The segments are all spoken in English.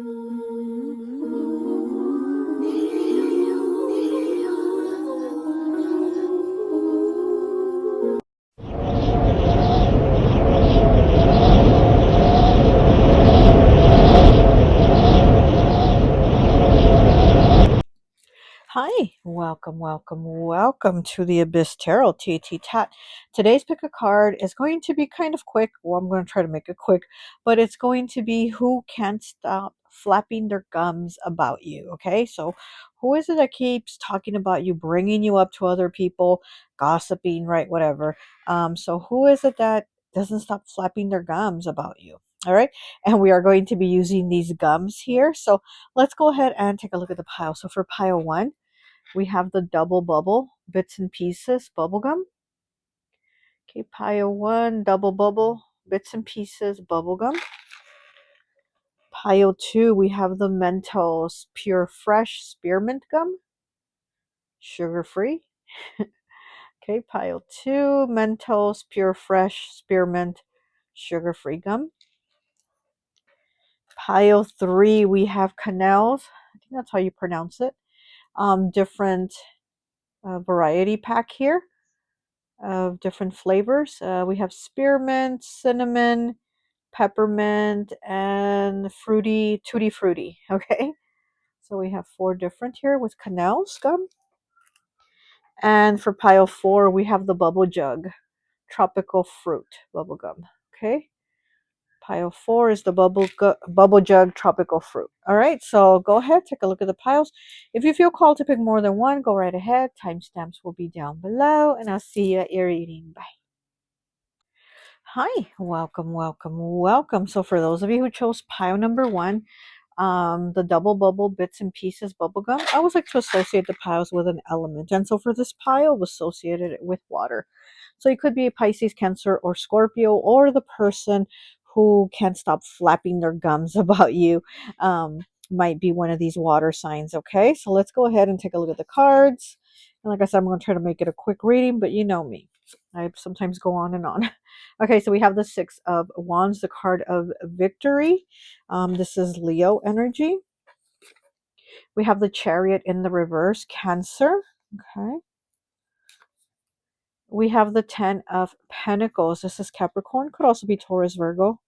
Hi, welcome to the Abyss Tarot, T.A.T. Today's pick a card is going to be kind of quick. Well, I'm going to try to make it quick, but it's going to be who can't stop flapping their gums about you, okay? So who is it that keeps talking about you, bringing you up to other people, gossiping, right, whatever. So who is it that doesn't stop flapping their gums about you? All right, and we are going to be using these gums here. So let's go ahead and take a look at the pile. So for pile one, we have the double bubble, bits and pieces, bubble gum. Okay, pile one, double bubble, bits and pieces, bubble gum. Pile two, we have the Mentos Pure Fresh Spearmint Gum, sugar free. Okay, pile two, Mentos Pure Fresh Spearmint, sugar free gum. Pile three, we have Canel's, I think that's how you pronounce it. Different variety pack here of different flavors. We have spearmint, cinnamon, peppermint, and fruity, tutti frutti. Okay, so we have four different here with Canel's gum. And for pile four, we have the Bubble Jug, tropical fruit bubble gum. Okay, pile four is the Bubble Jug tropical fruit. All right, so go ahead, take a look at the piles. If you feel called to pick more than one, go right ahead. Timestamps will be down below, and I'll see you at your reading. Bye. Hi, welcome. So for those of you who chose pile number one, the double bubble bits and pieces bubble gum, I always like to associate the piles with an element. And so for this pile, we associated it with water. So it could be a Pisces, Cancer, or Scorpio, or the person who can't stop flapping their gums about you. Might be one of these water signs. Okay, so let's go ahead and take a look at the cards. And like I said, I'm going to try to make it a quick reading, but you know me, I sometimes go on and on. Okay, so we have the Six of Wands, the card of victory. This is Leo energy. We have the Chariot in the reverse, Cancer. Okay. We have the Ten of Pentacles. This is Capricorn. Could also be Taurus, Virgo.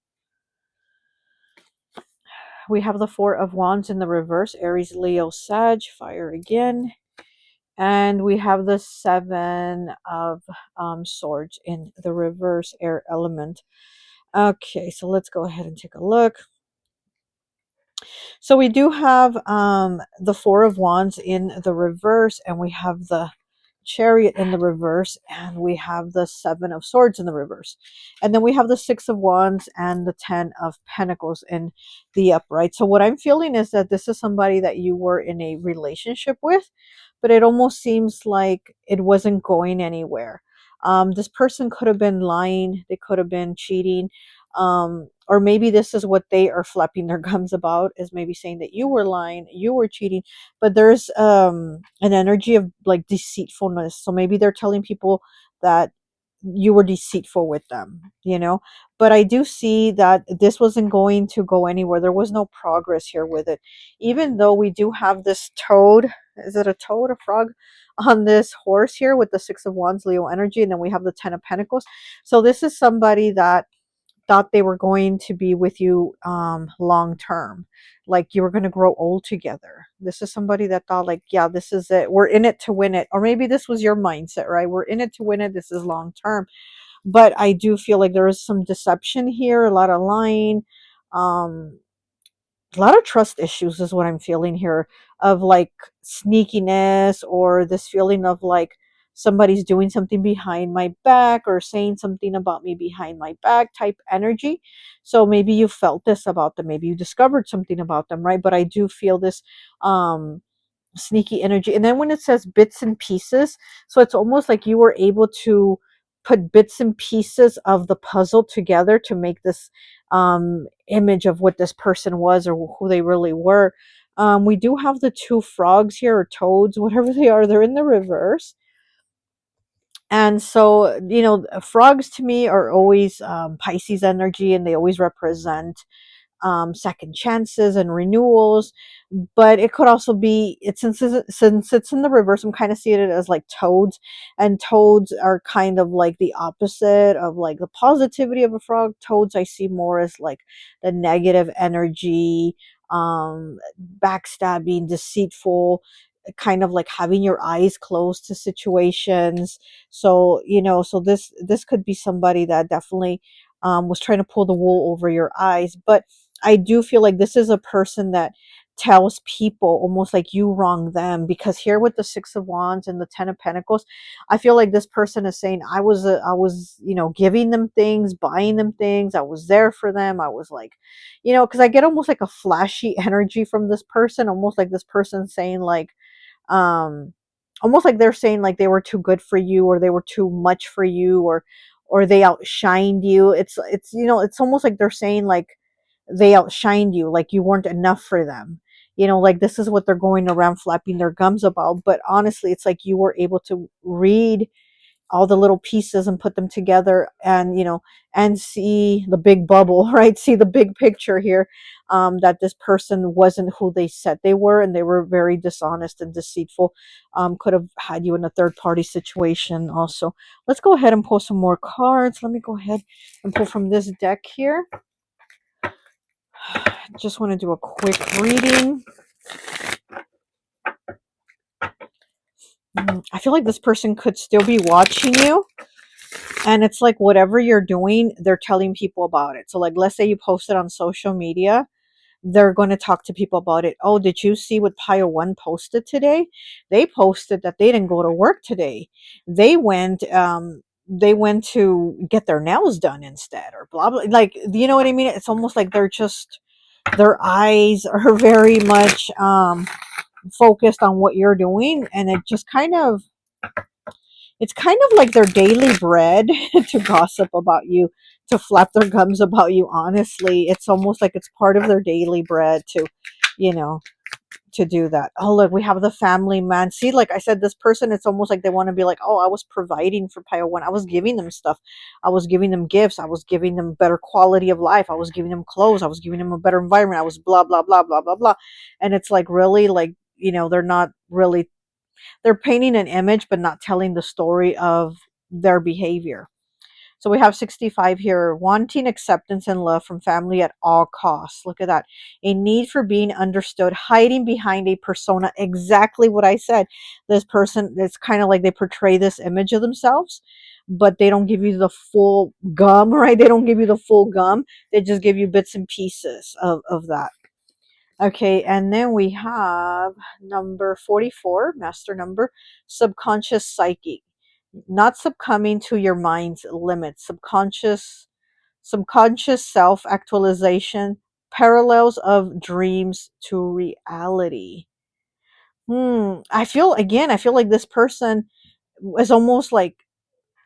We have the Four of Wands in the reverse, Aries, Leo, Sag, fire again. And we have the Seven of Swords in the reverse, air element. Okay, so let's go ahead and take a look. So we do have the Four of Wands in the reverse, and we have the Chariot in the reverse, and we have the Seven of Swords in the reverse. And then we have the Six of Wands and the Ten of Pentacles in the upright. So what I'm feeling is that this is somebody that you were in a relationship with, but it almost seems like it wasn't going anywhere. This person could have been lying. They could have been cheating. Or maybe this is what they are flapping their gums about, is maybe saying that you were lying, you were cheating, but there's an energy of like deceitfulness. So maybe they're telling people that you were deceitful with them, you know. But I do see that this wasn't going to go anywhere. There was no progress here with it, even though we do have this toad. Is it a toad, a frog, on this horse here with the Six of Wands, Leo energy, and then we have the Ten of Pentacles. So this is somebody that thought they were going to be with you long term, like you were going to grow old together. This is somebody that thought like, yeah, this is it, we're in it to win it. Or maybe this was your mindset, right? We're in it to win it, this is long term. But I do feel like there is some deception here, a lot of lying, um a lot of trust issues is what I'm feeling here, of like sneakiness, or this feeling of like somebody's doing something behind my back or saying something about me behind my back type energy. So maybe you felt this about them, maybe you discovered something about them, right? But I do feel this um sneaky energy. And then when it says bits and pieces, so it's almost like you were able to put bits and pieces of the puzzle together to make this image of what this person was or who they really were. We do have the two frogs here, or toads, whatever they are. They're in the reverse. And so, you know, frogs to me are always Pisces energy, and they always represent second chances and renewals. But it could also be, since it's in the reverse, I'm kind of seeing it as like toads, and toads are kind of like the opposite of like the positivity of a frog. Toads I see more as like the negative energy, backstabbing, deceitful, kind of like having your eyes closed to situations. So so this could be somebody that definitely was trying to pull the wool over your eyes. But I do feel like this is a person that tells people almost like you wrong them, because here with the Six of Wands and the Ten of Pentacles, I feel like this person is saying I was giving them things, buying them things, I was there for them, I was like, because I get almost like a flashy energy from this person, almost like this person saying like, um almost like they're saying like they were too good for you, or they were too much for you, or they outshined you. It's almost like they're saying like they outshined you, like you weren't enough for them. Like this is what they're going around flapping their gums about. But honestly, it's like you were able to read all the little pieces and put them together, and and see the big bubble, right? See the big picture here, that this person wasn't who they said they were, and they were very dishonest and deceitful. Could have had you in a third party situation also. Let's go ahead and pull some more cards. Let me go ahead and pull from this deck here. Just want to do a quick reading. I feel like this person could still be watching you. And it's like whatever you're doing, they're telling people about it. So like, let's say you post it on social media, they're going to talk to people about it. Oh, did you see what Pile 1 posted today? They posted that they didn't go to work today. They went to get their nails done instead, or blah blah. Like, you know what I mean? It's almost like their eyes are very much focused on what you're doing, and it's kind of like their daily bread to gossip about you, to flap their gums about you. Honestly, it's almost like it's part of their daily bread you know, to do that. Oh, look, we have the family man. See, like I said, this person, it's almost like they want to be like, oh, I was providing for Pile 1. I was giving them stuff. I was giving them gifts. I was giving them better quality of life. I was giving them clothes. I was giving them a better environment. I was blah, blah, blah, blah, blah, blah. And it's like, really, like, they're not really, they're painting an image, but not telling the story of their behavior. So we have 65 here, wanting acceptance and love from family at all costs. Look at that. A need for being understood, hiding behind a persona. Exactly what I said. This person, it's kind of like they portray this image of themselves, but they don't give you the full gum, right? They don't give you the full gum. They just give you bits and pieces of that. Okay, and then we have number 44, master number, subconscious psychic. Not succumbing to your mind's limits. Subconscious self-actualization, parallels of dreams to reality. I feel like this person is almost like,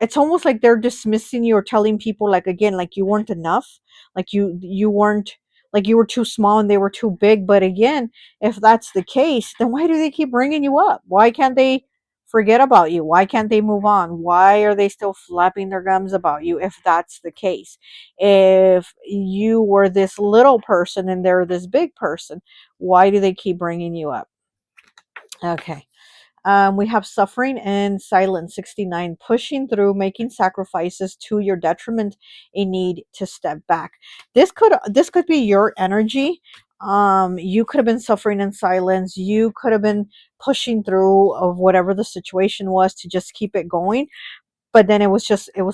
it's almost like they're dismissing you, or telling people like, again, like you weren't enough, like you weren't, like you were too small and they were too big. But again, if that's the case, then why do they keep bringing you up? Why can't they forget about you? Why can't they move on? Why are they still flapping their gums about you if that's the case? If you were this little person and they're this big person, why do they keep bringing you up? Okay. We have suffering and silence, 69, pushing through, making sacrifices to your detriment, a need to step back. This could be your energy. You could have been suffering in silence. You could have been pushing through of whatever the situation was to just keep it going. But then it was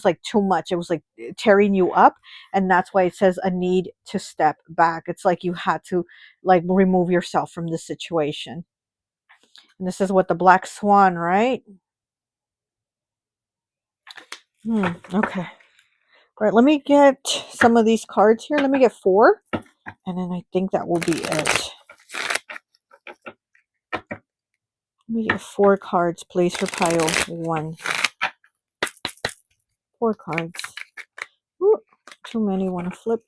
like too much. It was like tearing you up. And that's why it says a need to step back. It's like you had to like remove yourself from the situation. And this is what the black swan, right? Okay. All right, let me get some of these cards here. Let me get 4. And then I think that will be it. Let me get 4 cards, please, for pile 1. 4 cards. Ooh, too many want to flip.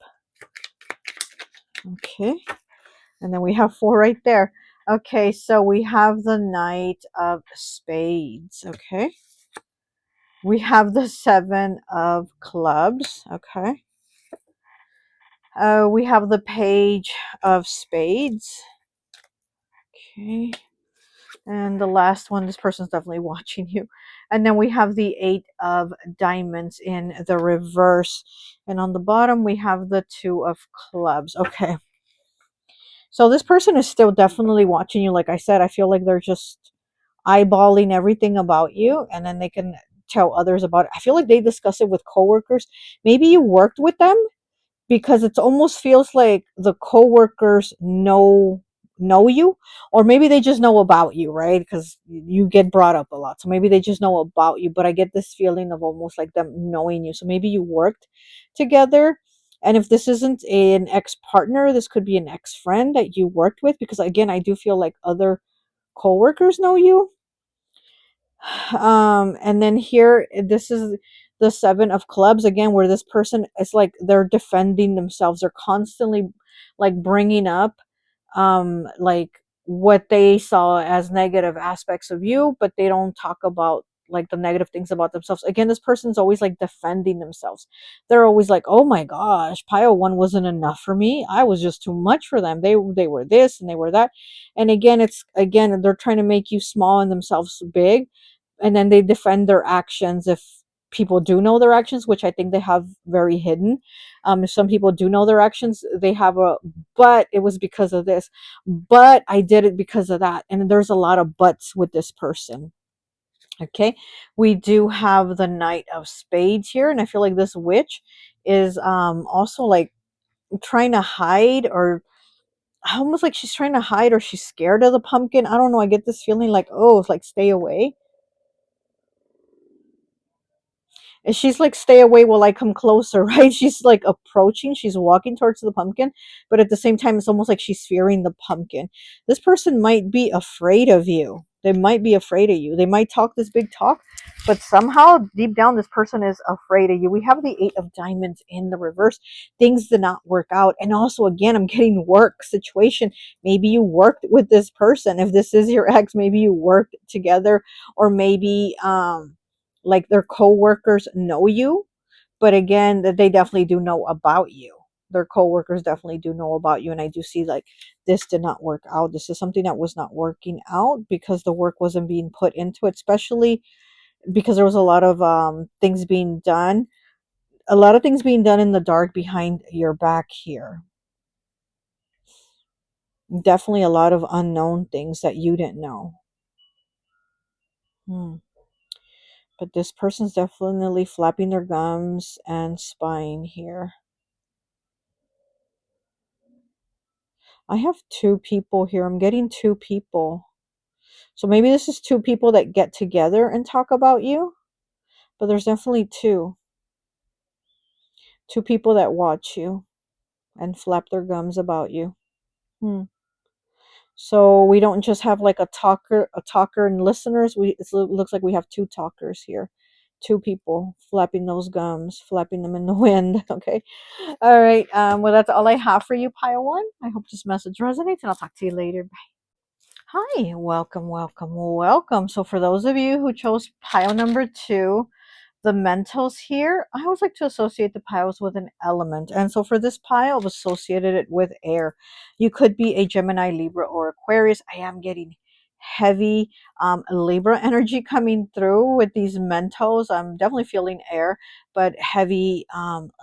Okay. And then we have 4 right there. Okay, so we have the Knight of Spades. Okay. We have the 7 of Clubs. Okay. We have the Page of Spades. Okay. And the last one, this person's definitely watching you. And then we have the 8 of Diamonds in the reverse. And on the bottom, we have the 2 of Clubs. Okay. So this person is still definitely watching you. Like I said, I feel like they're just eyeballing everything about you. And then they can tell others about it. I feel like they discuss it with coworkers. Maybe you worked with them, because it almost feels like the coworkers know you, or maybe they just know about you, right? Because you get brought up a lot, so maybe they just know about you. But I get this feeling of almost like them knowing you, so maybe you worked together. And if this isn't an ex-partner, this could be an ex-friend that you worked with, because again, I do feel like other coworkers know you. And then here, this is the 7 of Clubs again, where this person is like they're defending themselves. They're constantly like bringing up like what they saw as negative aspects of you, but they don't talk about like the negative things about themselves. Again, this person's always like defending themselves. They're always like, oh my gosh, pile 1 wasn't enough for me, I was just too much for them, they were this and they were that. And again, it's again, they're trying to make you small and themselves big. And then they defend their actions if people do know their actions, which I think they have very hidden. If some people do know their actions, they have a, but it was because of this, but I did it because of that. And there's a lot of buts with this person. Okay, we do have the Knight of Spades here, and I feel like this witch is also like trying to hide, or almost like she's trying to hide, or she's scared of the pumpkin. I don't know, I get this feeling like, oh, it's like stay away. And she's like, stay away while I come closer, right? She's like approaching, she's walking towards the pumpkin, but at the same time, it's almost like she's fearing the pumpkin. This person might be afraid of you. They might be afraid of you. They might talk this big talk, but somehow deep down, this person is afraid of you. We have the 8 of Diamonds in the reverse. Things did not work out. And also, again, I'm getting work situation. Maybe you worked with this person. If this is your ex, maybe you worked together, or maybe, like their coworkers know you, but again, that they definitely do know about you. Their coworkers definitely do know about you, and I do see like this did not work out. This is something that was not working out because the work wasn't being put into it, especially because there was a lot of things being done, a lot of things being done in the dark behind your back here. Definitely a lot of unknown things that you didn't know. Hmm. But this person's definitely flapping their gums and spying here. I have 2 people here. I'm getting 2 people. So maybe this is 2 people that get together and talk about you. But there's definitely 2. 2 people that watch you and flap their gums about you. Hmm. So we don't just have like a talker and listeners. It looks like we have 2 talkers here. 2 people flapping those gums, flapping them in the wind. Okay. All right. Well, that's all I have for you, Pile 1. I hope this message resonates, and I'll talk to you later. Hi, welcome, welcome, welcome. So for those of you who chose pile number 2, the Mentos here, I always like to associate the piles with an element. And so for this pile, I've associated it with air. You could be a Gemini, Libra, or Aquarius. I am getting heavy Libra energy coming through with these Mentos. I'm definitely feeling air, but heavy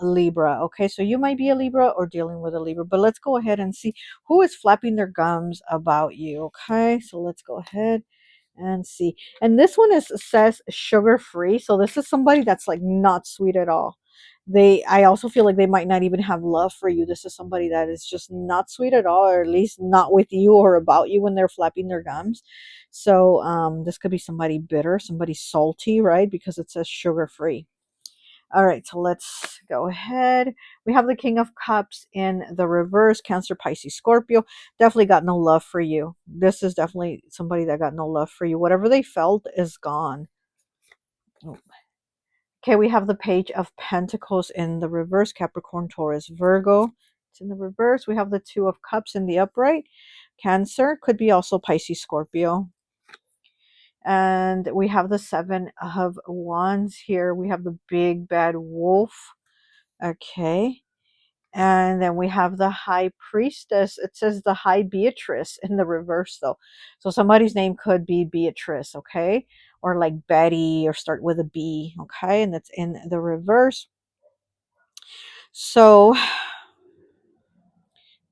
Libra. Okay, so you might be a Libra or dealing with a Libra, but let's go ahead and see who is flapping their gums about you. Okay, so let's go ahead and see. And this one says sugar free, so this is somebody that's like not sweet at all. I also feel like they might not even have love for you. This is somebody that is just not sweet at all, or at least not with you or about you when they're flapping their gums. So this could be somebody bitter, somebody salty, right? Because it says sugar free. All right, so let's go ahead. We have the King of Cups in the reverse. Cancer, Pisces, Scorpio. Definitely got no love for you. This is definitely somebody that got no love for you. Whatever they felt is gone. Oh. Okay, we have the Page of Pentacles in the reverse. Capricorn, Taurus, Virgo. It's in the reverse. We have the Two of Cups in the upright. Cancer, could be also Pisces, Scorpio. And we have the Seven of Wands here. We have the big bad wolf. Okay. And then we have the High Priestess. It says the High Beatrice in the reverse, though. So somebody's name could be Beatrice, okay? Or like Betty, or start with a B, okay? And that's in the reverse. So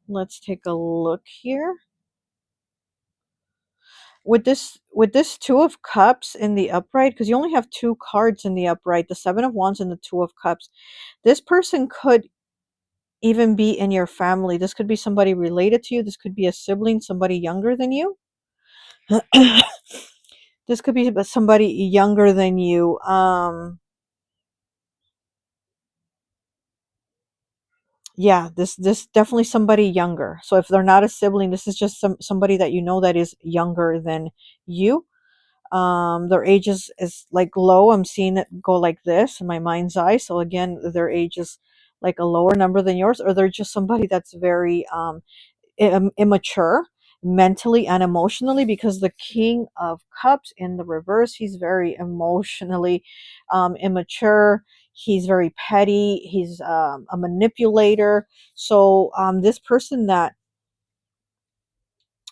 let's take a look here. With this Two of Cups in the upright, because you only have two cards in the upright, the Seven of Wands and the Two of Cups, this person could even be in your family. This could be somebody related to you. This could be a sibling, somebody younger than you. This could be somebody younger than you. Yeah, this definitely somebody younger. So if they're not a sibling, this is just somebody that you know that is younger than you. Their age is like low. I'm seeing it go like this in my mind's eye. So again, their age is like a lower number than yours, or they're just somebody that's very immature mentally and emotionally, because the King of Cups in the reverse, he's very emotionally immature. He's very petty. He's a manipulator. So this person that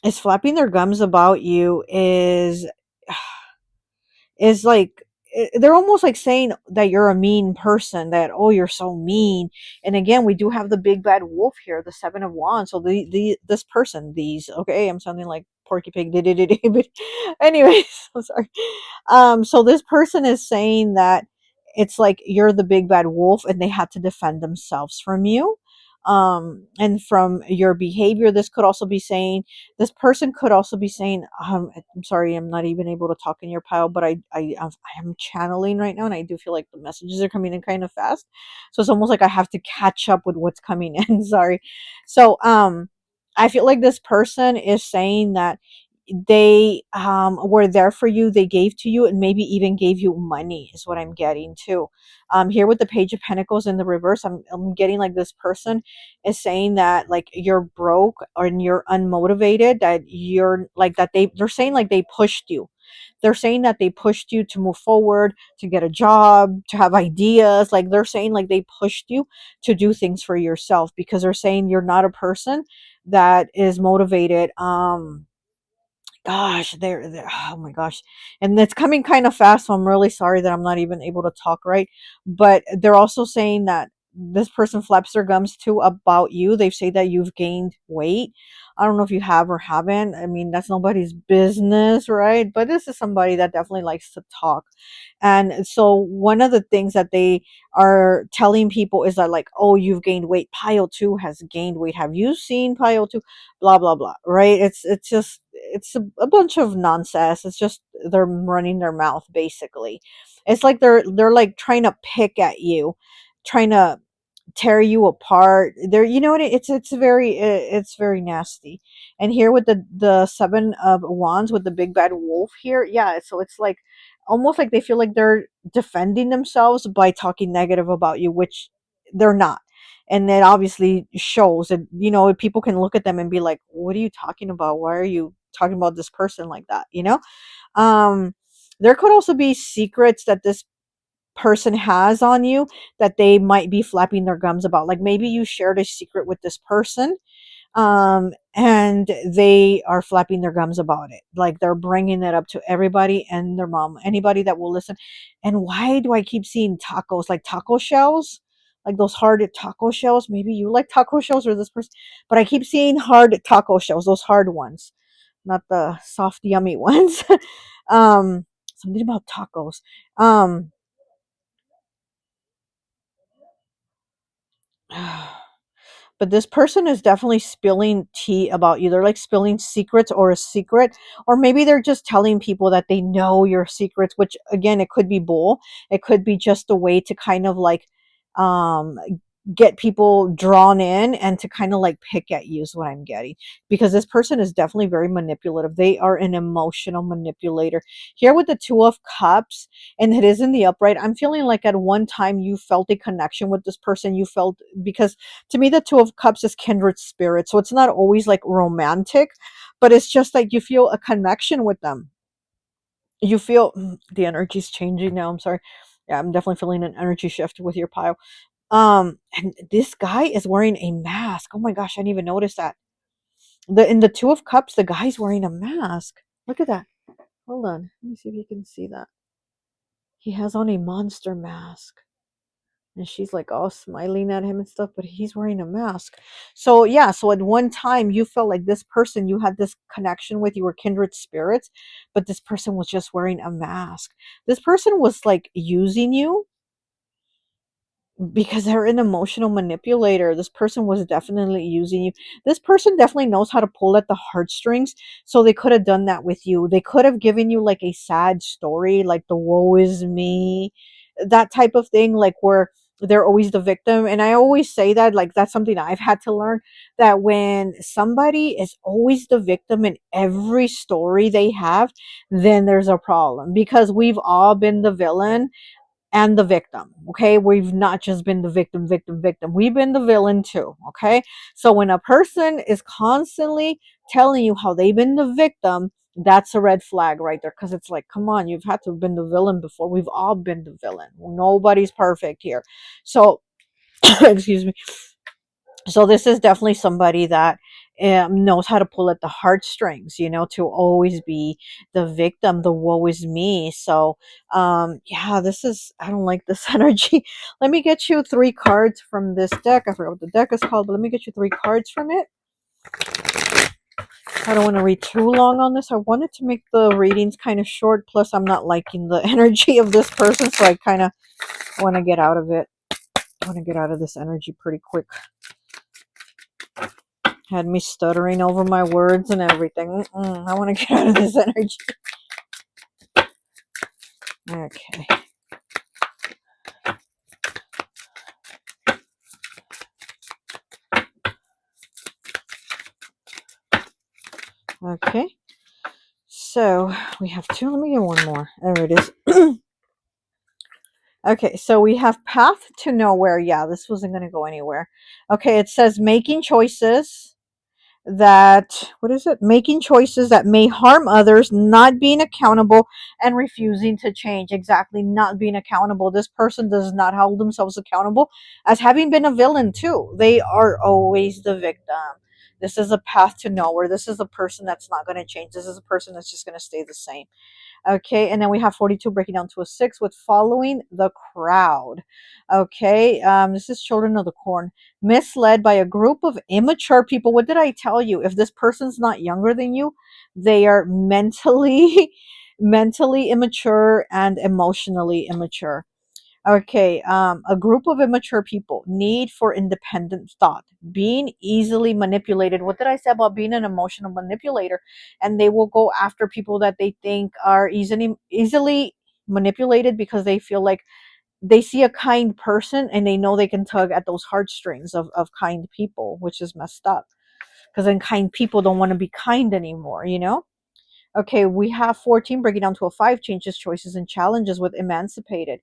is flapping their gums about you is like, they're almost like saying that you're a mean person, that, oh, you're so mean. And again, we do have the big bad wolf here, the Seven of Wands. So this person, these, okay, I'm sounding like Porky Pig, but anyways, I'm sorry. So this person is saying that it's like you're the big bad wolf and they had to defend themselves from you, and from your behavior. This could also be saying, this person could also be saying, I'm sorry, I'm not even able to talk in your pile, but I am channeling right now, and I do feel like the messages are coming in kind of fast. So it's almost like I have to catch up with what's coming in. Sorry. So I feel like this person is saying that they were there for you, they gave to you, and maybe even gave you money, is what I'm getting too. Here with the Page of Pentacles in the reverse, I'm getting like this person is saying that like you're broke or you're unmotivated, that you're like, that they're saying like they pushed you. They're saying that they pushed you to move forward, to get a job, to have ideas. Like they're saying like they pushed you to do things for yourself, because they're saying you're not a person that is motivated. Gosh, they're oh my gosh. And it's coming kind of fast, so I'm really sorry that I'm not even able to talk right. But they're also saying that this person flaps their gums too about you. They say that you've gained weight. I don't know if you have or haven't. I mean, that's nobody's business, right? But this is somebody that definitely likes to talk. And so one of the things that they are telling people is that, like, oh, you've gained weight. Pile 2 has gained weight. Have you seen Pile 2? Blah blah blah, right? It's just, it's a bunch of nonsense. It's just they're running their mouth, basically. It's like they're like trying to pick at you, trying to tear you apart. They're, you know what, it's very nasty. And here with the Seven of Wands with the big bad wolf here, yeah, so it's like almost like they feel like they're defending themselves by talking negative about you, which they're not. And it obviously shows that, people can look at them and be like, what are you talking about? Why are you talking about this person like that, um there could also be secrets that this person has on you that they might be flapping their gums about. Like maybe you shared a secret with this person, and they are flapping their gums about it. Like they're bringing it up to everybody and their mom, anybody that will listen. And why do I keep seeing tacos, like taco shells? Like those hard taco shells. Maybe you like taco shells, or this person, but I keep seeing hard taco shells, those hard ones, not the soft, yummy ones. um, Something about tacos. Um, but this person is definitely spilling tea about you. They're like spilling secrets, or a secret, or maybe they're just telling people that they know your secrets, which again, it could be bull. It could be just a way to kind of like um get people drawn in and to kind of like pick at you, is what I'm getting, because this person is definitely very manipulative. They are an emotional manipulator. Here with the Two of Cups, and it is in the upright, I'm feeling like at one time you felt a connection with this person. You felt, because to me the Two of Cups is kindred spirit, so it's not always like romantic, but it's just like you feel a connection with them. You feel the energy's changing now, I'm sorry. Yeah, I'm definitely feeling an energy shift with your pile. And this guy is wearing a mask. Oh my gosh, I didn't even notice that. In the Two of Cups, the guy's wearing a mask. Look at that. Hold on. Let me see if you can see that. He has on a monster mask. And she's like all smiling at him and stuff, but he's wearing a mask. So yeah, so at one time you felt like this person you had this connection with, you were kindred spirits, but this person was just wearing a mask. This person was like using you because they're an emotional manipulator. This person was definitely using you. This person definitely knows how to pull at the heartstrings. So they could have done that with you. They could have given you like a sad story, like the woe is me, that type of thing, like where they're always the victim. And I always say that, like, that's something I've had to learn, that when somebody is always the victim in every story they have, then there's a problem, because we've all been the villain and the victim. Okay, we've not just been the victim, we've been the villain too. Okay, so when a person is constantly telling you how they've been the victim, that's a red flag right there, because it's like, come on, you've had to have been the villain before. We've all been the villain. Nobody's perfect here. So excuse me. So this is definitely somebody that knows how to pull at the heartstrings, to always be the victim, the woe is me. So yeah, I don't like this energy. Let me get you 3 cards from this deck. I forgot what the deck is called, but let me get you 3 cards from it. I don't want to read too long on this. I wanted to make the readings kind of short, plus I'm not liking the energy of this person, so I kind of want to get out of it. I want to get out of this energy pretty quick. Had me stuttering over my words and everything. I want to get out of this energy. Okay. Okay. So we have 2. Let me get 1 more. There it is. Okay, so we have Path to Nowhere. Yeah, this wasn't going to go anywhere. Okay, it says making choices making choices that may harm others, not being accountable, and refusing to change. Exactly, not being accountable. This person does not hold themselves accountable as having been a villain too. They are always the victim. This is a path to nowhere. This is a person that's not going to change. This is a person that's just going to stay the same. Okay, and then we have 42 breaking down to a 6 with following the crowd. Okay, this is Children of the Corn. Misled by a group of immature people. What did I tell you? If this person's not younger than you, they are mentally mentally immature and emotionally immature. Okay, a group of immature people, need for independent thought, being easily manipulated. What did I say about being an emotional manipulator? And they will go after people that they think are easily manipulated, because they feel like they see a kind person and they know they can tug at those heartstrings of kind people, which is messed up, because then kind people don't want to be kind anymore. Okay, we have 14 breaking down to a 5, changes, choices, and challenges with emancipated.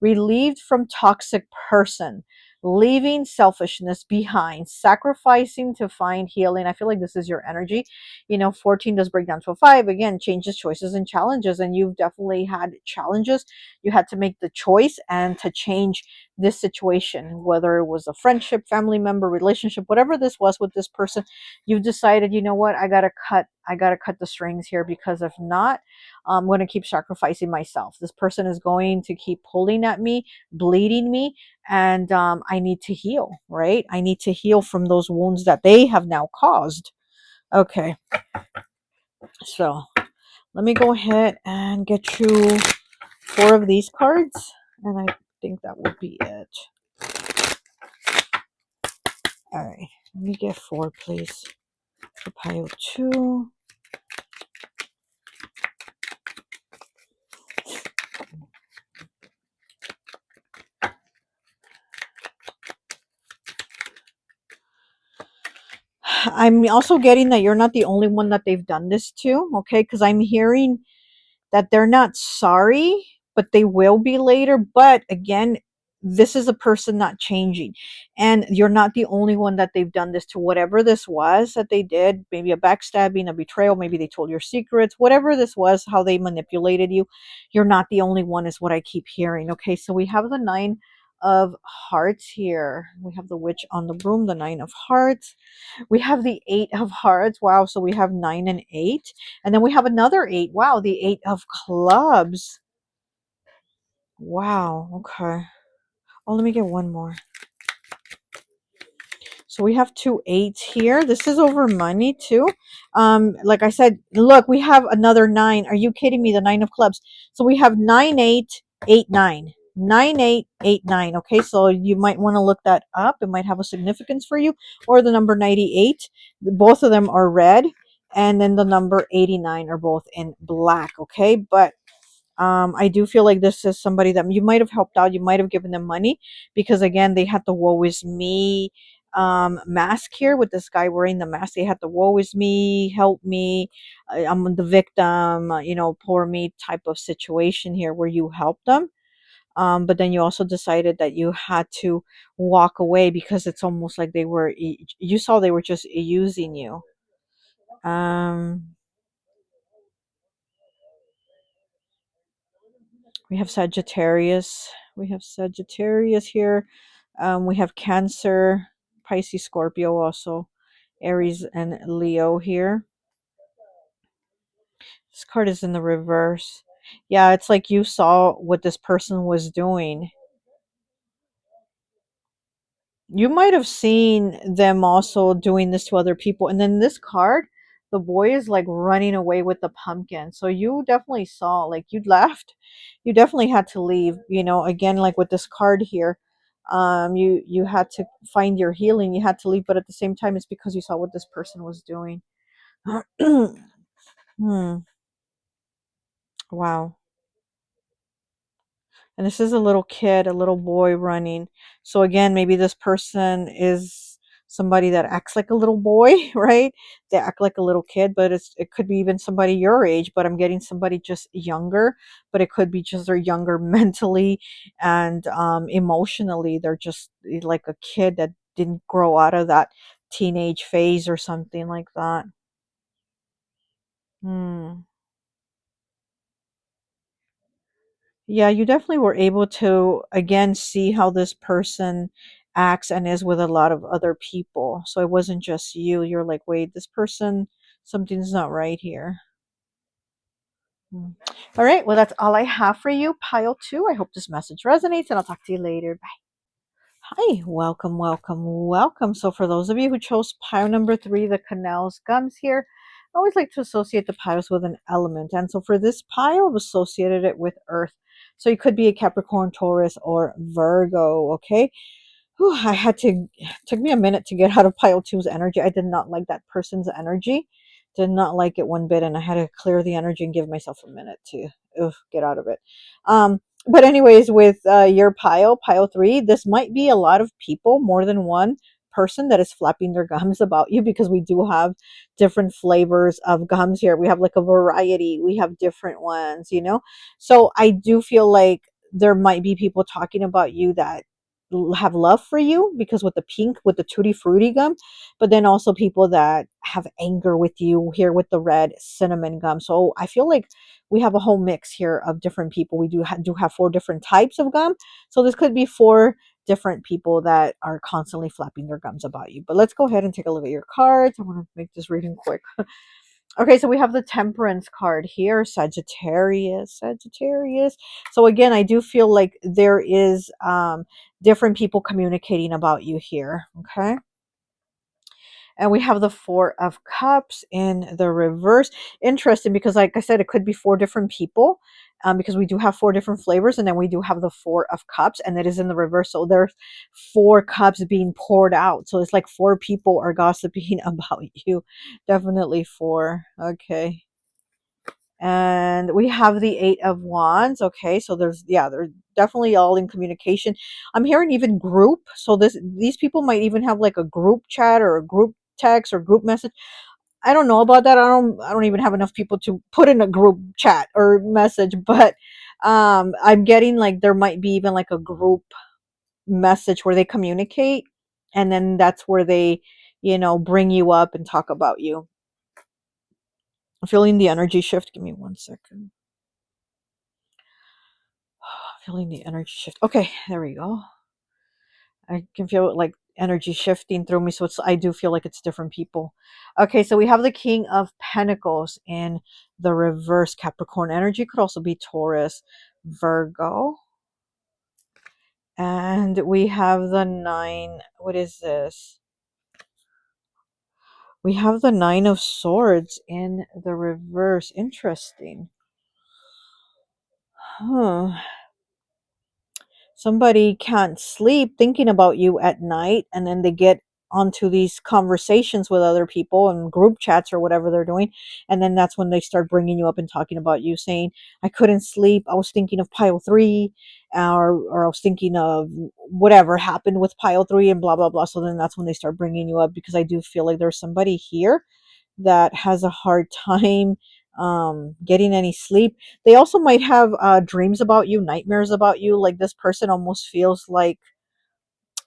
Relieved from toxic person, leaving selfishness behind, sacrificing to find healing. I feel like this is your energy. 14 does break down to a 5. Again, changes, choices, and challenges. And you've definitely had challenges. You had to make the choice and to change this situation, whether it was a friendship, family member, relationship, whatever this was with this person. You've decided, you know what, I gotta cut the strings here, because if not, I'm going to keep sacrificing myself. This person is going to keep pulling at me, bleeding me, and I need to heal, right? I need to heal from those wounds that they have now caused. Okay, so let me go ahead and get you 4 of these cards, and I think that will be it. All right, let me get 4, please. For pile 2. I'm also getting that you're not the only one that they've done this to, okay? Because I'm hearing that they're not sorry, but they will be later. But again, this is a person not changing. And you're not the only one that they've done this to. Whatever this was that they did, maybe a backstabbing, a betrayal, maybe they told your secrets, whatever this was, how they manipulated you, you're not the only one, is what I keep hearing. Okay, so we have the 9 of Hearts here. We have the Witch on the broom, the Nine of Hearts. We have the Eight of Hearts. Wow, so we have 9 and 8. And then we have another 8. Wow, the 8 of Clubs. Wow, okay. Oh, let me get one more. So we have 2 8s here. This is over money too. Like I said, look, we have another 9. Are you kidding me? The 9 of Clubs. So we have 9 8 8 9. 9 8 8 9. Okay, so you might want to look that up. It might have a significance for you. Or the number 98. Both of them are red. And then the number 89 are both in black. Okay, but I do feel like this is somebody that you might have helped out. You might have given them money because again, they had the woe is me mask here with this guy wearing the mask. They had the woe is me, help me, I'm the victim, poor me type of situation here where you helped them. But then you also decided that you had to walk away because it's almost like you saw they were just using you. Um, We have Sagittarius. We have Sagittarius here. We have Cancer, Pisces, Scorpio also, Aries, and Leo here. This card is in the reverse. Yeah, it's like you saw what this person was doing. You might have seen them also doing this to other people. And then this card, the boy is like running away with the pumpkin. So you definitely saw, like you left. You definitely had to leave. Again, like with this card here, you had to find your healing. You had to leave, but at the same time, it's because you saw what this person was doing. Hmm. Wow. And this is a little kid, a little boy running. So again, maybe this person is somebody that acts like a little boy, right? They act like a little kid, but it could be even somebody your age, but I'm getting somebody just younger, but it could be just they're younger mentally and emotionally. They're just like a kid that didn't grow out of that teenage phase or something like that. Hmm. Yeah, you definitely were able to again see how this person acts and is with a lot of other people. So it wasn't just you. You're like, wait, this person, something's not right here. Hmm. All right, well, that's all I have for you, pile two. I hope this message resonates, and I'll talk to you later. Hi, welcome, welcome, welcome. So for those of you who chose pile number 3, the Canel's gums here, I always like to associate the piles with an element. And so for this pile, I've associated it with earth. So it could be a Capricorn, Taurus, or Virgo, okay? Whew, took me a minute to get out of pile two's energy. I did not like that person's energy. Did not like it one bit, and I had to clear the energy and give myself a minute to get out of it. But anyways, with your pile 3, this might be a lot of people, more than one person that is flapping their gums about you because we do have different flavors of gums here. We have like a variety. We have different ones. So I do feel like there might be people talking about you that have love for you because with the pink with the tutti frutti gum, but then also people that have anger with you here with the red cinnamon gum. So I feel like we have a whole mix here of different people. We do have 4 different types of gum, so this could be 4 different people that are constantly flapping their gums about you. But let's go ahead and take a look at your cards. I want to make this reading quick. Okay, so we have the Temperance card here, Sagittarius. So again, I do feel like there is different people communicating about you here, okay? And we have the 4 of Cups in the reverse. Interesting because, like I said, it could be 4 different people because we do have 4 different flavors. And then we do have the 4 of Cups and it is in the reverse. So there's 4 cups being poured out. So it's like 4 people are gossiping about you. Definitely 4. Okay. And we have the 8 of Wands. Okay, so they're definitely all in communication. I'm hearing even group. So these people might even have like a group chat or a group text or group message. I don't know about that. I don't even have enough people to put in a group chat or message, but I'm getting like there might be even like a group message where they communicate and then that's where they, bring you up and talk about you. I'm feeling the energy shift. Give me 1 second. Feeling the energy shift. Okay, there we go. I can feel like energy shifting through me. So I do feel like it's different people. Okay, so we have the King of Pentacles in the reverse. Capricorn energy, could also be Taurus, Virgo. And we have the nine. What is this? We have the Nine of Swords in the reverse. Interesting. Huh. Somebody can't sleep thinking about you at night, and then they get onto these conversations with other people and group chats or whatever they're doing, and then that's when they start bringing you up and talking about you, saying, I couldn't sleep, I was thinking of pile 3, or I was thinking of whatever happened with pile 3 and blah blah blah. So then that's when they start bringing you up, because I do feel like there's somebody here that has a hard time getting any sleep. They also might have dreams about you, nightmares about you. Like, this person almost feels like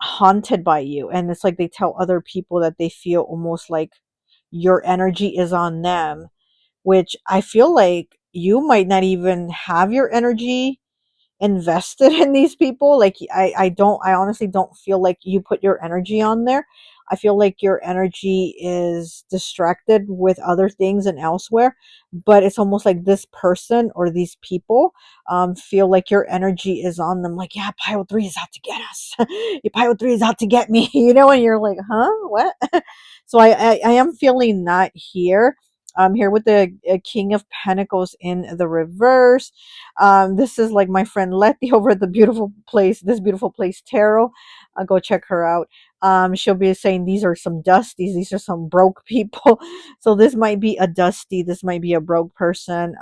haunted by you, and it's like they tell other people that they feel almost like your energy is on them, which I feel like you might not even have your energy invested in these people. Like, I honestly don't feel like you put your energy on there. I feel like your energy is distracted with other things and elsewhere, but it's almost like this person or these people feel like your energy is on them. Like, yeah, pile 3 is out to get us. Pile 3 is out to get me, and you're like, huh, what? So I am feeling that here. I'm here with the King of Pentacles in the reverse. This is like my friend Letty over at the beautiful place, this beautiful place tarot. I'll go check her out. She'll be saying these are some dusties, these are some broke people. So this might be a dusty, this might be a broke person.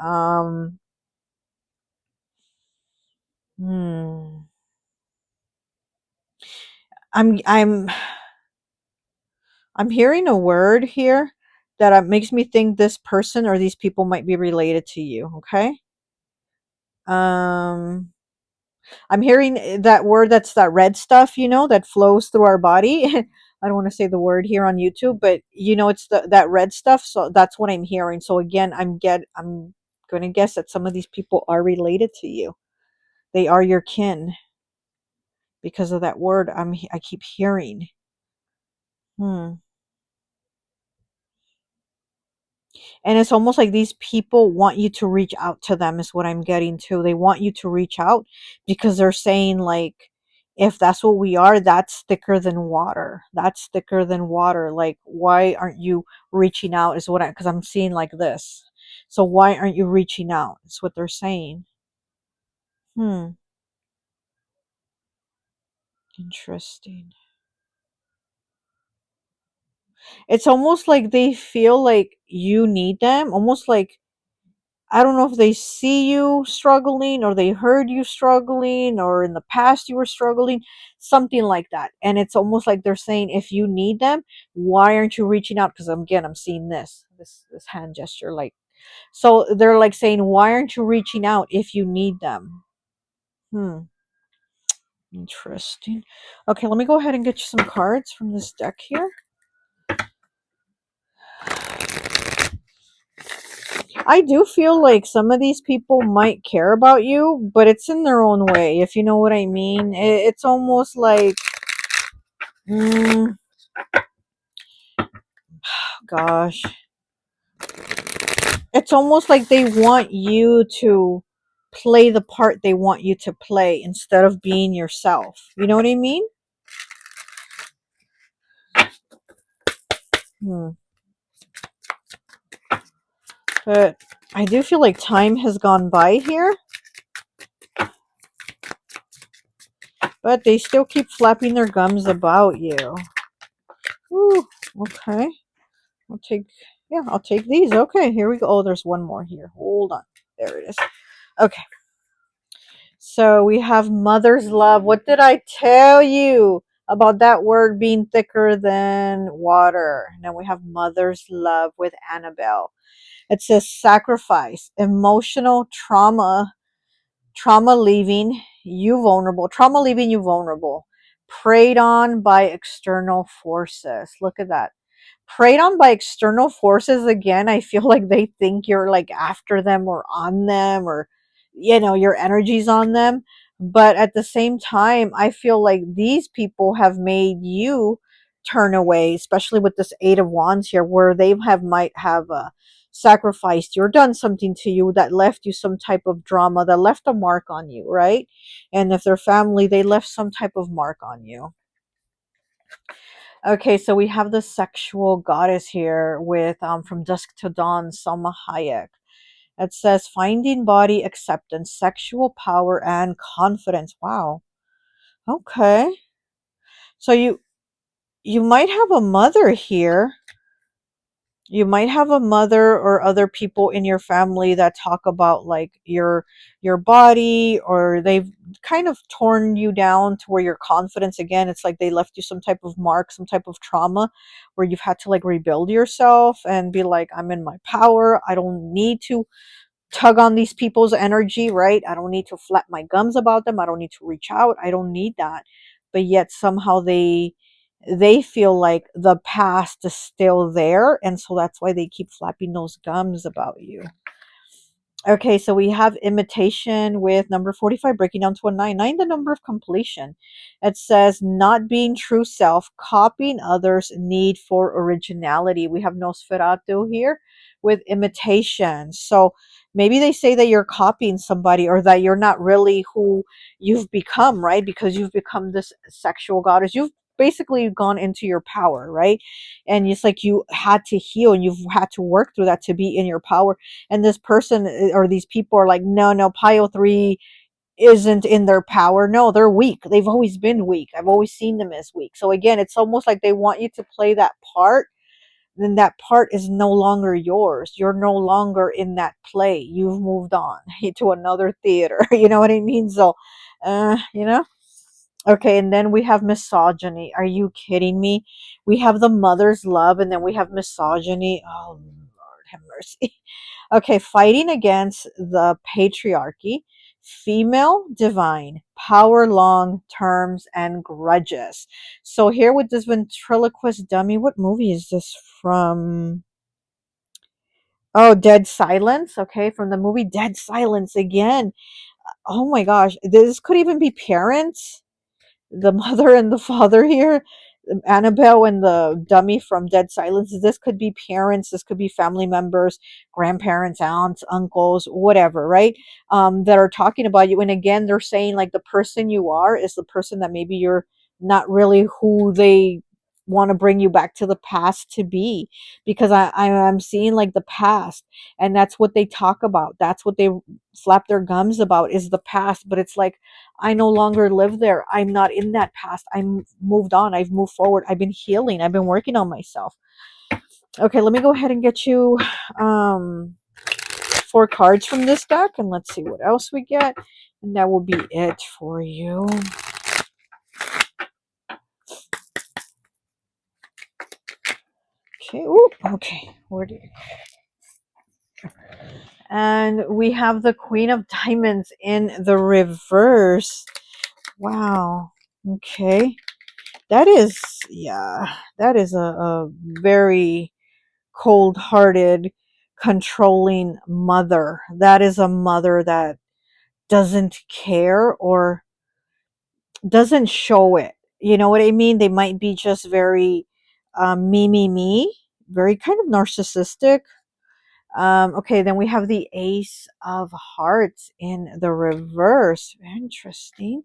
Hmm. I'm I'm I'm hearing a word here that makes me think this person or these people might be related to you. Okay. Um. I'm hearing that word, that's that red stuff, that flows through our body. I don't want to say the word here on YouTube, but it's that red stuff. So that's what I'm hearing. So again, I'm going to guess that some of these people are related to you. They are your kin because of that word I keep hearing. Hmm. And it's almost like these people want you to reach out to them, is what I'm getting to. They want you to reach out because they're saying, like, if that's what we are, that's thicker than water. That's thicker than water. Like, why aren't you reaching out? Is what because I'm seeing like this. So why aren't you reaching out? It's what they're saying. Hmm. Interesting. It's almost like they feel like you need them, almost like, I don't know if they see you struggling or they heard you struggling or in the past you were struggling, something like that. And it's almost like they're saying, if you need them, why aren't you reaching out? Because again, I'm seeing this hand gesture, like, so they're like saying, why aren't you reaching out if you need them? Hmm. Interesting. Okay, let me go ahead and get you some cards from this deck here. I do feel like some of these people might care about you, but it's in their own way, if you know what I mean. It's almost like, mm, gosh, it's almost like they want you to play the part they want you to play instead of being yourself. You know what I mean? Hmm. But I do feel like time has gone by here, but they still keep flapping their gums about you. Ooh, okay. I'll take, yeah, I'll take these. Okay, here we go. Oh, there's one more here. Hold on. There it is. Okay. So we have mother's love. What did I tell you about that word being thicker than water? Now we have mother's love with Annabelle. It says sacrifice, emotional trauma leaving you vulnerable, trauma leaving you vulnerable, preyed on by external forces. Look at that. Preyed on by external forces. Again, I feel like they think you're like after them or on them, or your energy's on them. But at the same time, I feel like these people have made you turn away, especially with this Eight of Wands here, where they might have sacrificed you or done something to you that left you some type of drama, that left a mark on you, right? And if they're family, they left some type of mark on you. Okay, so we have the sexual goddess here with From Dusk to Dawn, Salma Hayek. It says finding body acceptance, sexual power, and confidence. Wow. Okay. So you might have a mother here. You might have a mother or other people in your family that talk about like your body, or they've kind of torn you down to where your confidence, again, it's like they left you some type of mark, some type of trauma where you've had to like rebuild yourself and be like, I'm in my power. I don't need to tug on these people's energy, right? I don't need to flap my gums about them. I don't need to reach out. I don't need that. But yet somehow they feel like the past is still there, and so that's why they keep flapping those gums about you. Okay, so we have imitation with number 45 breaking down to a 9. 9, the number of completion. It says not being true self, copying others, need for originality. We have Nosferatu here with imitation. So maybe they say that you're copying somebody, or that you're not really who you've become, right? Because you've become this sexual goddess. You've basically gone into your power, right? And it's like you had to heal and you've had to work through that to be in your power. And this person or these people are like, no, no, Pio 3 isn't in their power. No, they're weak. They've always been weak. I've always seen them as weak. So again, it's almost like they want you to play that part. Then that part is no longer yours. You're no longer in that play. You've moved on to another theater. You know what I mean? So, you know, okay, and then we have misogyny. Are you kidding me? We have the mother's love, and then we have misogyny. Oh, Lord have mercy. Okay, fighting against the patriarchy, female divine, power long terms, and grudges. So here with this ventriloquist dummy, what movie is this from? Oh, Dead Silence. Okay, from the movie Dead Silence again. Oh my gosh, this could even be parents, the mother and the father here, Annabelle and the dummy from Dead Silence. This could be parents, this could be family members, grandparents, aunts, uncles, whatever, right? That are talking about you. And again, they're saying like the person you are is the person that maybe you're not really who they want to bring you back to the past to be, because I'm seeing like the past, and that's what they talk about, that's what they flap their gums about, is the past. But it's like, I no longer live there. I'm not in that past. I'm moved on. I've moved forward. I've been healing. I've been working on myself. Okay, let me go ahead and get you 4 cards from this deck, and let's see what else we get. And that will be it for you. Okay. Ooh, okay. Where do you... And we have the Queen of Diamonds in the reverse. Wow. Okay. That is, yeah, that is a very cold-hearted, controlling mother. That is a mother that doesn't care or doesn't show it. You know what I mean? They might be just very me, very kind of narcissistic. Okay, then we have the Ace of Hearts in the reverse. Interesting.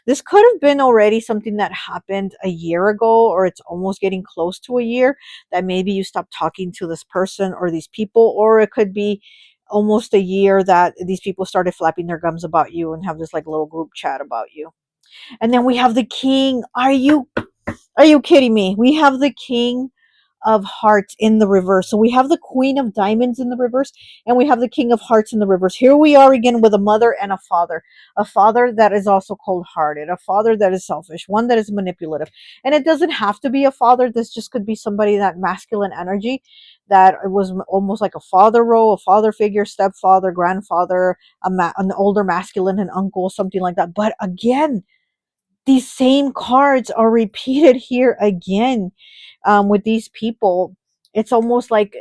This could have been already something that happened a year ago, or it's almost getting close to a year, that maybe you stopped talking to this person or these people, or it could be almost a year that these people started flapping their gums about you and have this like little group chat about you. And then we have the King. Are you kidding me? We have the King of Hearts in the reverse. So we have the Queen of Diamonds in the reverse, and we have the King of Hearts in the reverse. Here we are again with a mother and a father. A father that is also cold-hearted, a father that is selfish, one that is manipulative. And it doesn't have to be a father. This just could be somebody, that masculine energy, that was almost like a father role, a father figure, stepfather, grandfather, an older masculine, an uncle, something like that. But again, these same cards are repeated here again, with these people. It's almost like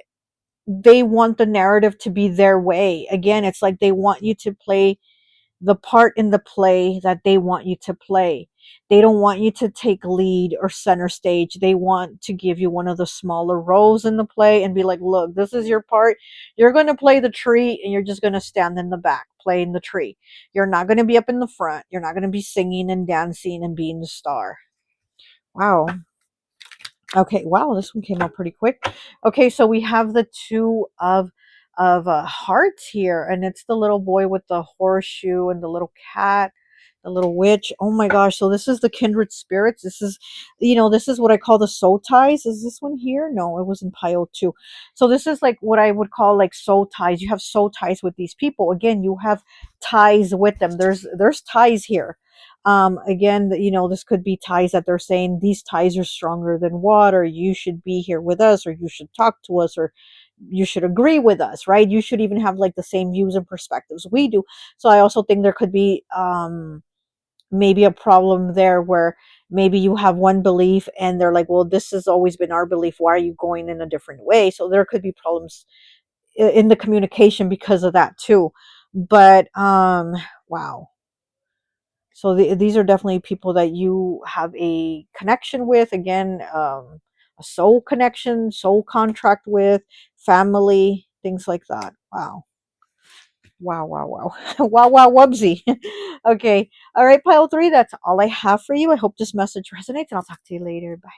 they want the narrative to be their way. Again, it's like they want you to play the part in the play that they want you to play. They don't want you to take lead or center stage. They want to give you one of the smaller roles in the play and be like, look, this is your part. You're going to play the tree and you're just going to stand in the back playing the tree. You're not going to be up in the front. You're not going to be singing and dancing and being the star. Wow. Okay, wow, this one came out pretty quick. Okay, so we have the two of hearts here, and it's the little boy with the horseshoe and the little cat, the little witch. Oh my gosh, so this is the kindred spirits. This is, this is what I call the soul ties. Is this one here? No, it was in pile 2. So this is like what I would call like soul ties. You have soul ties with these people. Again, you have ties with them. There's ties here. Again, this could be ties that they're saying these ties are stronger than water. You should be here with us, or you should talk to us, or you should agree with us, right? You should even have like the same views and perspectives we do. So I also think there could be maybe a problem there where maybe you have one belief and they're like, well, this has always been our belief. Why are you going in a different way? So there could be problems in the communication because of that too. But wow. So these are definitely people that you have a connection with. Again, a soul connection, soul contract with, family, things like that. Wow. Wow, wow, wow. Wow, wow, wubsy. Okay. All right, pile 3. That's all I have for you. I hope this message resonates, and I'll talk to you later. Bye.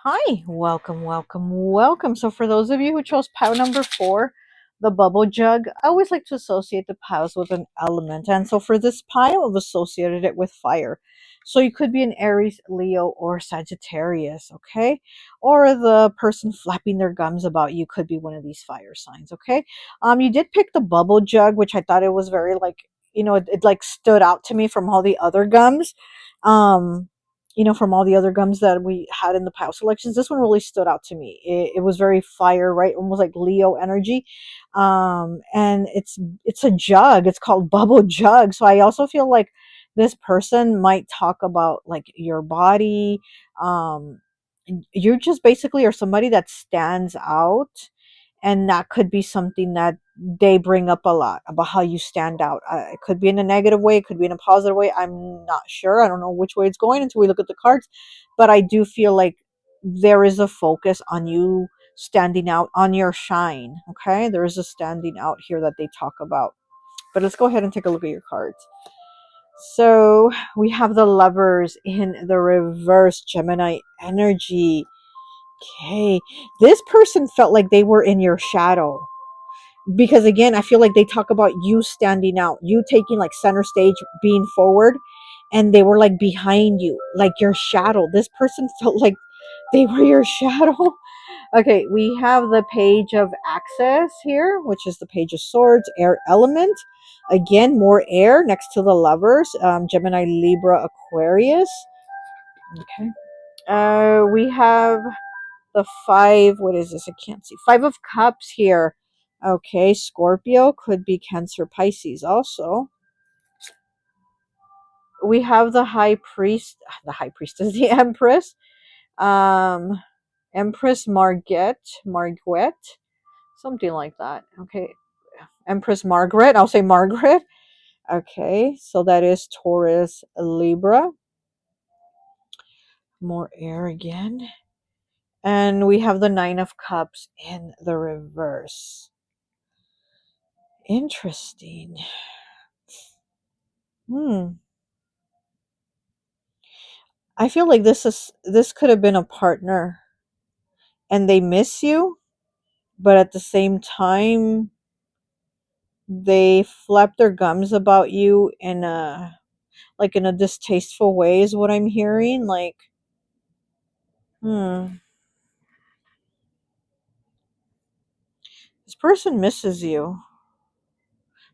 Hi, welcome, welcome, welcome. So for those of you who chose pile number 4, the bubble jug, I always like to associate the piles with an element. And so for this pile, I've associated it with fire. So you could be an Aries, Leo, or Sagittarius, okay? Or the person flapping their gums about you could be one of these fire signs, okay? You did pick the bubble jug, which I thought it was very like, it like stood out to me from all the other gums. Um, from all the other gums that we had in the pile selections, this one really stood out to me. It was very fire, right? Almost like Leo energy. And it's a jug. It's called Bubble Jug. So I also feel like this person might talk about like your body. Um, you just basically are somebody that stands out, and that could be something that they bring up a lot about how you stand out. It could be in a negative way, it could be in a positive way. I'm not sure. I don't know which way it's going until we look at the cards, but I do feel like there is a focus on you standing out, on your shine. Okay, there is a standing out here that they talk about. But let's go ahead and take a look at your cards. So we have the Lovers in the reverse, Gemini energy. Okay, this person felt like they were in your shadow, because again, I feel like they talk about you standing out, you taking like center stage, being forward, and they were like behind you, like your shadow. This person felt like they were your shadow. Okay, we have the Page of Access here, which is the Page of Swords, air element. Again, more air next to the Lovers, Gemini, Libra, Aquarius. Okay, we have the 5, what is this? I can't see. 5 of Cups here. Okay, Scorpio, could be Cancer, Pisces also. We have the High Priest, the High Priestess, the Empress. Empress Margaret, something like that. Okay, Empress Margaret, I'll say Margaret. Okay, so that is Taurus, Libra. More air again. And we have the 9 of Cups in the reverse. Interesting. I feel like this could have been a partner and they miss you, but at the same time they flap their gums about you in a distasteful way is what I'm hearing. Like, this person misses you,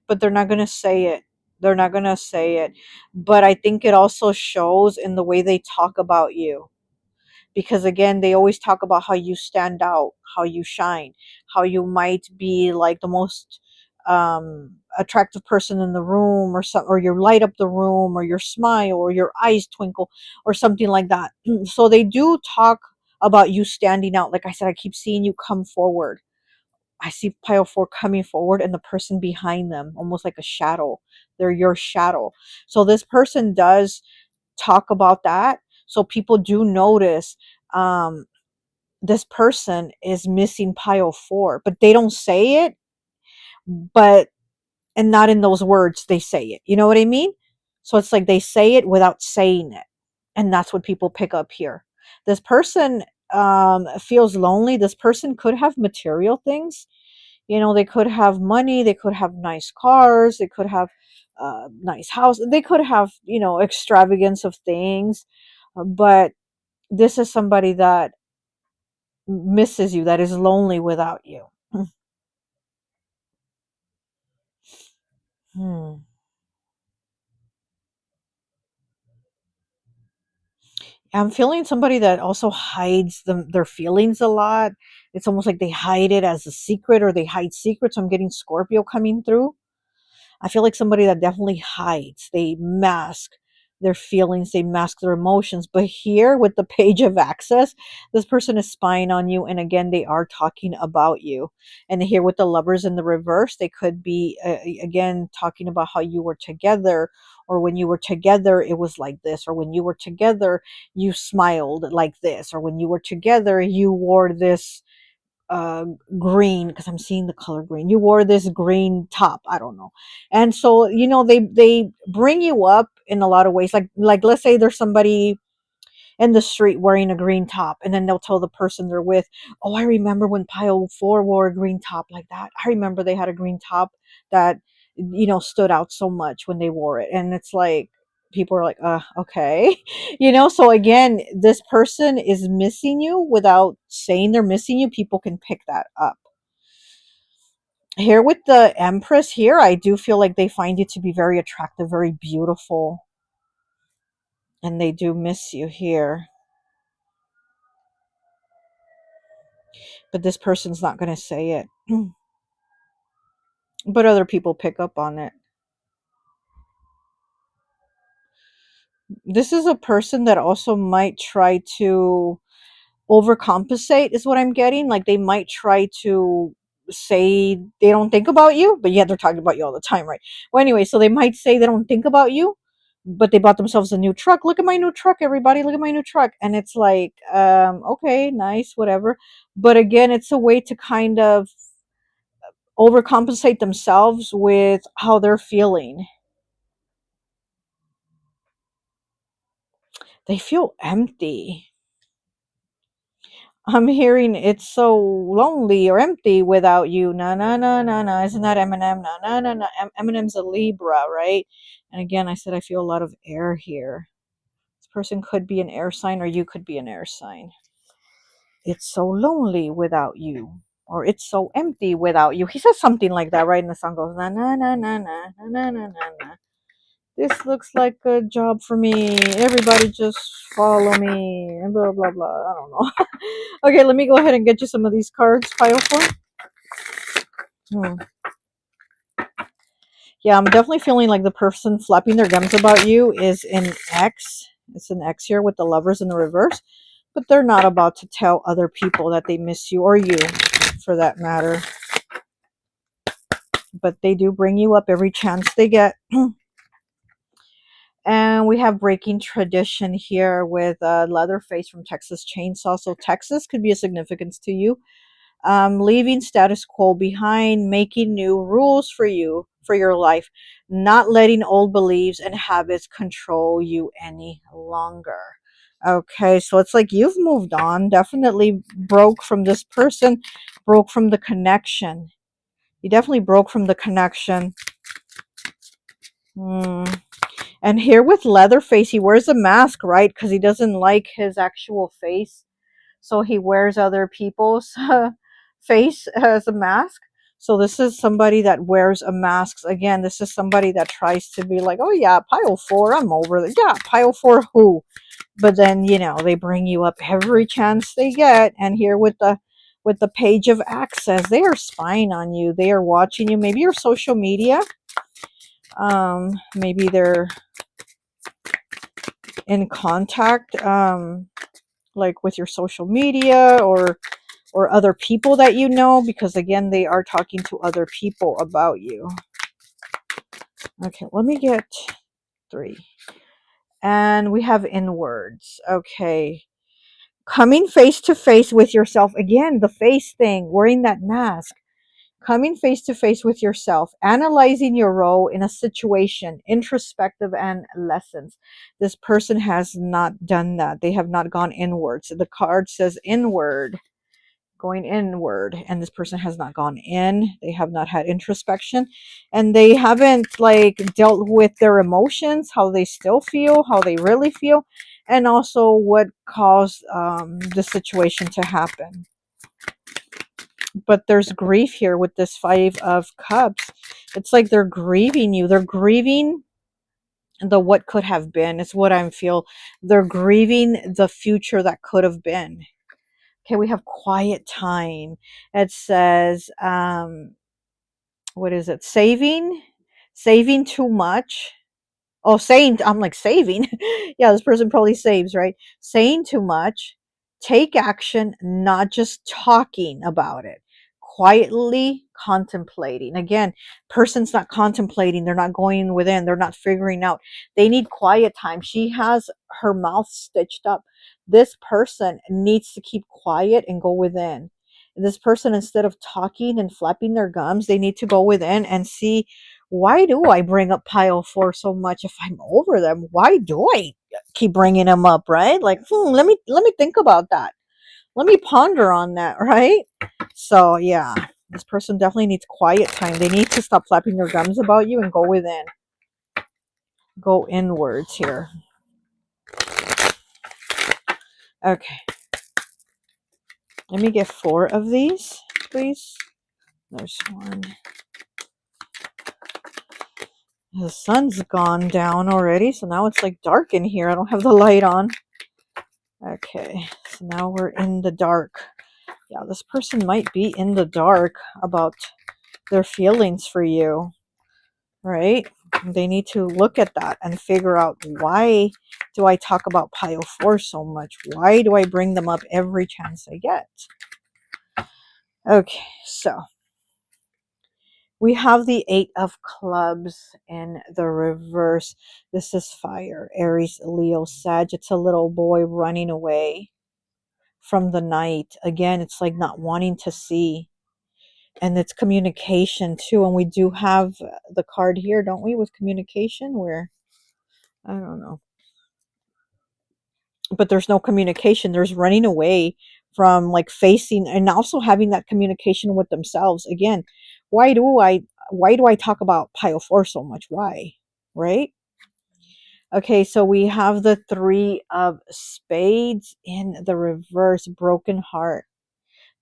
but they're not going to say it. They're not going to say it. But I think it also shows in the way they talk about you. Because again, they always talk about how you stand out, how you shine, how you might be like the most attractive person in the room, or you light up the room, or your smile, or your eyes twinkle, or something like that. So they do talk about you standing out. Like I said, I keep seeing you come forward. I see pile 4 coming forward and the person behind them, almost like a shadow. They're your shadow. So this person does talk about that. So people do notice this person is missing pile 4, but they don't say it, but and not in those words they say it. You know what I mean? So it's like they say it without saying it. And that's what people pick up here. This person feels lonely. This person could have material things. You know, they could have money, they could have nice cars, they could have nice house, they could have, you know, extravagance of things. But this is somebody that misses you, that is lonely without you. Hmm. I'm feeling somebody that also hides their feelings a lot. It's almost like they hide it as a secret, or they hide secrets. I'm getting Scorpio coming through. I feel like somebody that definitely hides. They mask their feelings, they mask their emotions. But here with the page of access, this person is spying on you. And again, they are talking about you. And here with the lovers in the reverse, they could be, again, talking about how you were together. Or when you were together, it was like this. Or when you were together, you smiled like this. Or when you were together, you wore this uh green, because I'm seeing the color green. You wore this green top, I don't know. And so, you know, they bring you up in a lot of ways. Like let's say there's somebody in the street wearing a green top, and then they'll tell the person they're with, oh, I remember when pile 4 wore a green top like that. I remember they had a green top that, you know, stood out so much when they wore it. And it's like people are like, okay. You know, so again, this person is missing you without saying they're missing you. People can pick that up. Here with the Empress here, I do feel like they find you to be very attractive, very beautiful, and they do miss you here. But this person's not going to say it. But other people pick up on it. This is a person that also might try to overcompensate, is what I'm getting. Like they might try to say they don't think about you, but yeah, they're talking about you all the time, right? Well, anyway, so they might say they don't think about you, but they bought themselves a new truck. Look at my new truck, everybody. Look at my new truck. And it's like, okay, nice, whatever. But again, it's a way to kind of overcompensate themselves with how they're feeling. They feel empty. I'm hearing it's so lonely or empty without you. Na na na na na. Isn't that Eminem? Na na na na. Eminem's a Libra, right? And again, I said I feel a lot of air here. This person could be an air sign, or you could be an air sign. It's so lonely without you, or it's so empty without you. He says something like that, right? And the song goes na na na na na na na na na. This looks like a job for me. Everybody just follow me. And blah, blah, blah. I don't know. Okay, let me go ahead and get you some of these cards, pile 4. Hmm. Yeah, I'm definitely feeling like the person flapping their gums about you is an X. It's an X here with the lovers in the reverse. But they're not about to tell other people that they miss you, or you, for that matter. But they do bring you up every chance they get. And we have breaking tradition here with Leatherface from Texas Chainsaw. So Texas could be a significance to you. Leaving status quo behind, making new rules for you, for your life, not letting old beliefs and habits control you any longer. Okay, so it's like you've moved on, definitely broke from this person, broke from the connection. You definitely broke from the connection. Hmm. And here with Leatherface, he wears a mask, right? Because he doesn't like his actual face. So he wears other people's face as a mask. So this is somebody that wears a mask. Again, this is somebody that tries to be like, oh yeah, pile 4, I'm over it. Yeah, pile 4 who? But then, you know, they bring you up every chance they get. And here with the page of access, they are spying on you. They are watching you. Maybe your social media. Maybe they're in contact like with your social media, or or other people that you know, because again, they are talking to other people about you. Okay, let me get 3. And we have inwards. Okay. Coming face to face with yourself. Again, the face thing, wearing that mask. Coming face to face with yourself, analyzing your role in a situation, introspective and lessons. This person has not done that. They have not gone inwards. The card says inward, going inward, and this person has not gone in. They have not had introspection, and they haven't like dealt with their emotions, how they still feel, how they really feel, and also what caused the situation to happen. But there's grief here with this 5 of Cups. It's like they're grieving you. They're grieving the what could have been. It's what I feel. They're grieving the future that could have been. Okay, we have quiet time. It says, what is it? Saving too much. Oh, saying, I'm like saving. Yeah, this person probably saves, right? Saying too much. Take action, not just talking about it. Quietly contemplating. Again, person's not contemplating. They're not going within. They're not figuring out. They need quiet time. She has her mouth stitched up. This person needs to keep quiet and go within. This person, instead of talking and flapping their gums, they need to go within and see, why do I bring up pile 4 so much if I'm over them? Why do I keep bringing them up, right? Like, let me think about that. Let me ponder on that, right? So, yeah, this person definitely needs quiet time. They need to stop flapping their gums about you and go within. Go inwards here. Okay. Let me get 4 of these, please. There's 1. The sun's gone down already, so now it's like dark in here. I don't have the light on. Okay, so now we're in the dark. Yeah, this person might be in the dark about their feelings for you, right? They need to look at that and figure out, why do I talk about pile 4 so much? Why do I bring them up every chance I get? Okay, so we have the 8 of Clubs in the reverse. This is fire, Aries, Leo, Sag. It's a little boy running away from the night. Again, it's like not wanting to see. And it's communication too. And we do have the card here, don't we, with communication, where, I don't know. But there's no communication. There's running away from like facing, and also having that communication with themselves. Again, why do I talk about pile 4 so much? Why? Right? Okay, so we have the 3 of Spades in the reverse, broken heart.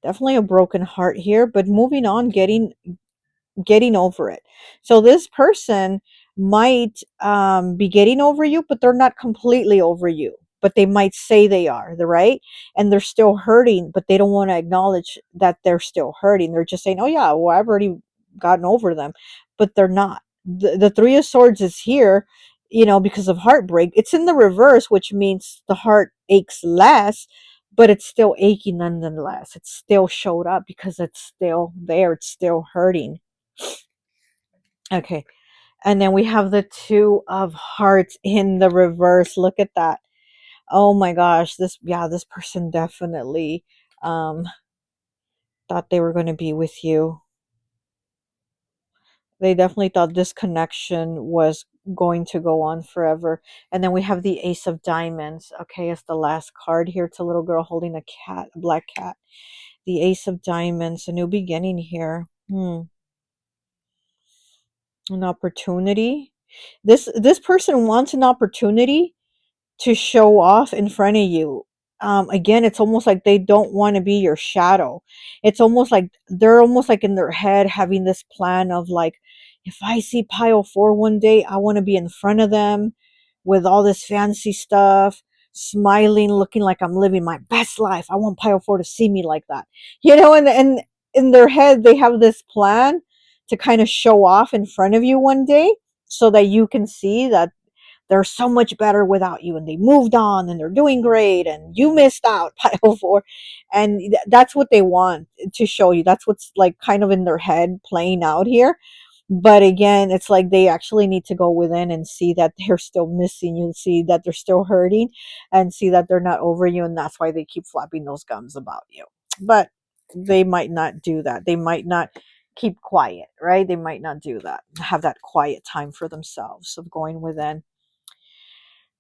Definitely a broken heart here, but moving on, getting over it. So this person might be getting over you, but they're not completely over you. But they might say they are, right? And they're still hurting, but they don't want to acknowledge that they're still hurting. They're just saying, oh yeah, well, I've already gotten over them. But they're not. The 3 of Swords is here, because of heartbreak. It's in the reverse, which means the heart aches less, but it's still aching nonetheless. It still showed up because it's still there. It's still hurting. Okay. And then we have the 2 of Hearts in the reverse. Look at that. Oh my gosh. This person definitely thought they were going to be with you. They definitely thought this connection was going to go on forever. And then we have the Ace of Diamonds. Okay, it's the last card here. It's a little girl holding a cat, a black cat. The Ace of Diamonds, a new beginning here. An opportunity. This person wants an opportunity to show off in front of you. Again, it's almost like they don't want to be your shadow. It's almost like they're almost like in their head having this plan of like, if I see pile 4 one day, I want to be in front of them with all this fancy stuff, smiling, looking like I'm living my best life. I want pile 4 to see me like that. And in their head, they have this plan to kind of show off in front of you one day so that you can see that they're so much better without you, and they moved on and they're doing great and you missed out, pile 4. And that's what they want to show you. That's what's like kind of in their head playing out here. But again, it's like they actually need to go within and see that they're still missing you, see that they're still hurting, and see that they're not over you. And that's why they keep flapping those gums about you. But they might not do that. They might not keep quiet, right? They might not do that, have that quiet time for themselves of going within.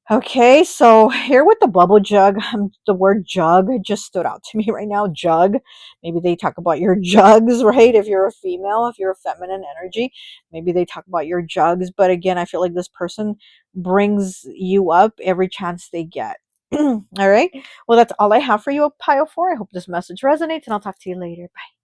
Okay, so here with the bubble jug, the word jug just stood out to me right now. Jug. Maybe they talk about your jugs, right? If you're a female, if you're a feminine energy, maybe they talk about your jugs. But again, I feel like this person brings you up every chance they get. All right. Well, that's all I have for you, Pile 4. I hope this message resonates, and I'll talk to you later. Bye.